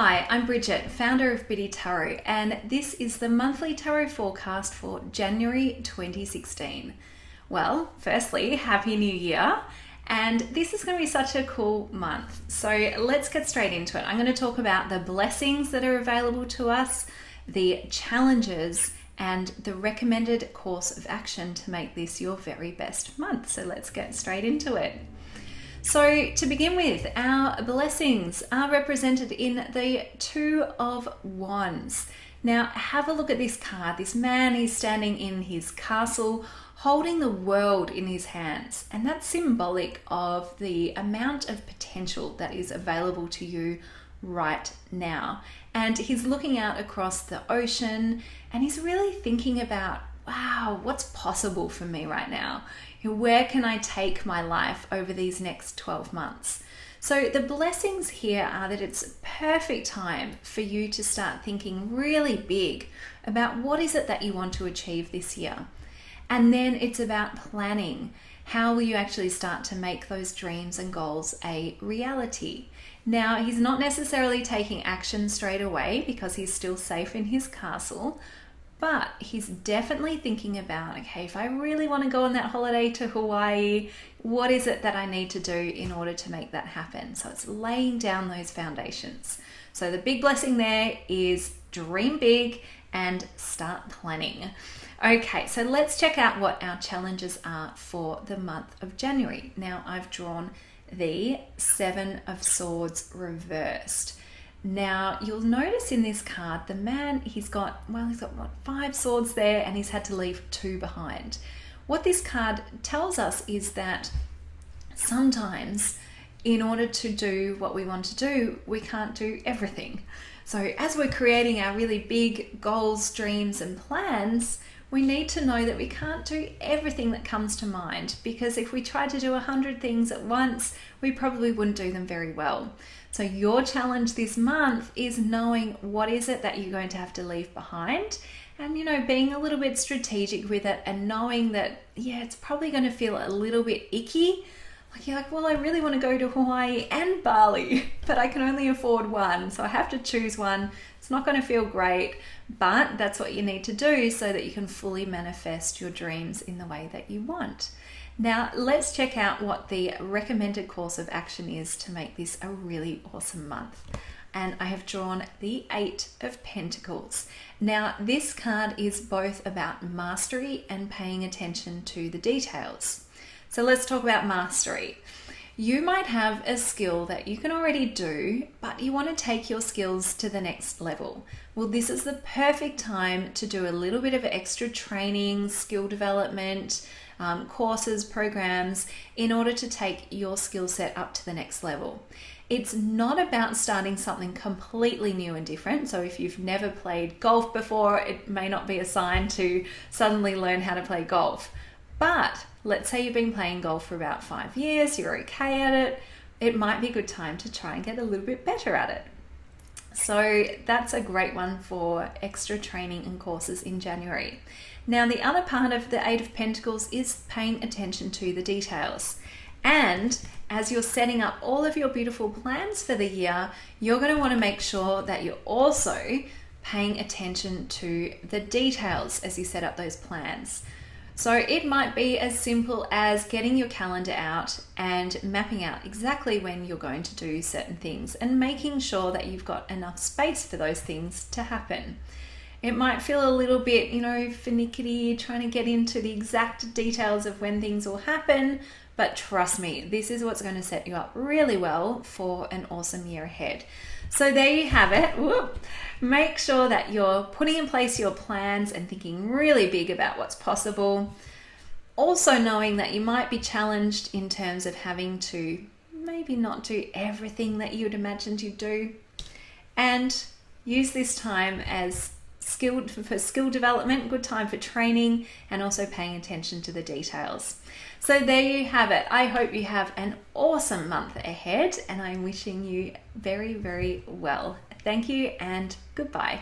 Hi, I'm Brigit, founder of Biddy Tarot, and this is the monthly tarot forecast for January 2016. Well, firstly, Happy New Year, and this is going to be such a cool month. So let's get straight into it. I'm going to talk about the blessings that are available to us, the challenges, and the recommended course of action to make this your very best month. So let's get straight into it. So to begin with, our blessings are represented in the Two of Wands. Now have a look at this card. This man is standing in his castle holding the world in his hands, and that's symbolic of the amount of potential that is available to you right now. And he's looking out across the ocean and he's really thinking about, wow, what's possible for me right now? Where can I take my life over these next 12 months? So the blessings here are that it's a perfect time for you to start thinking really big about what is it that you want to achieve this year. And then it's about planning. How will you actually start to make those dreams and goals a reality? Now, he's not necessarily taking action straight away because he's still safe in his castle, but he's definitely thinking about, okay, if I really want to go on that holiday to Hawaii, what is it that I need to do in order to make that happen? So it's laying down those foundations. So the big blessing there is dream big and start planning. Okay, so let's check out what our challenges are for the month of January. Now I've drawn the Seven of Swords reversed. Now you'll notice in this card, the man, he's got what, 5 swords there, and he's had to leave 2 behind. What this card tells us is that sometimes in order to do what we want to do, we can't do everything. So as we're creating our really big goals, dreams, and plans, we need to know that we can't do everything that comes to mind, because if we tried to do 100 things at once, we probably wouldn't do them very well. So your challenge this month is knowing what is it that you're going to have to leave behind, and being a little bit strategic with it, and knowing that it's probably going to feel a little bit icky. You're like, well, I really want to go to Hawaii and Bali, but I can only afford one, so I have to choose one. It's not going to feel great, but that's what you need to do so that you can fully manifest your dreams in the way that you want. Now let's check out what the recommended course of action is to make this a really awesome month. And I have drawn the Eight of Pentacles. Now this card is both about mastery and paying attention to the details. So let's talk about mastery. You might have a skill that you can already do, but you want to take your skills to the next level. Well, this is the perfect time to do a little bit of extra training, skill development, courses, programs, in order to take your skill set up to the next level. It's not about starting something completely new and different. So if you've never played golf before, it may not be a sign to suddenly learn how to play golf. But let's say you've been playing golf for about 5 years, you're okay at it, it might be a good time to try and get a little bit better at it. So that's a great one for extra training and courses in January. Now the other part of the Eight of Pentacles is paying attention to the details. And as you're setting up all of your beautiful plans for the year, you're going to want to make sure that you're also paying attention to the details as you set up those plans. So it might be as simple as getting your calendar out and mapping out exactly when you're going to do certain things and making sure that you've got enough space for those things to happen. It might feel a little bit, finicky, trying to get into the exact details of when things will happen, but trust me, this is what's going to set you up really well for an awesome year ahead. So there you have it. Whoop. Make sure that you're putting in place your plans and thinking really big about what's possible. Also knowing that you might be challenged in terms of having to maybe not do everything that you'd imagined you'd do. And use this time as skill development, good time for training, and also paying attention to the details. So there you have it. I hope you have an awesome month ahead, and I'm wishing you very, very well. Thank you and goodbye.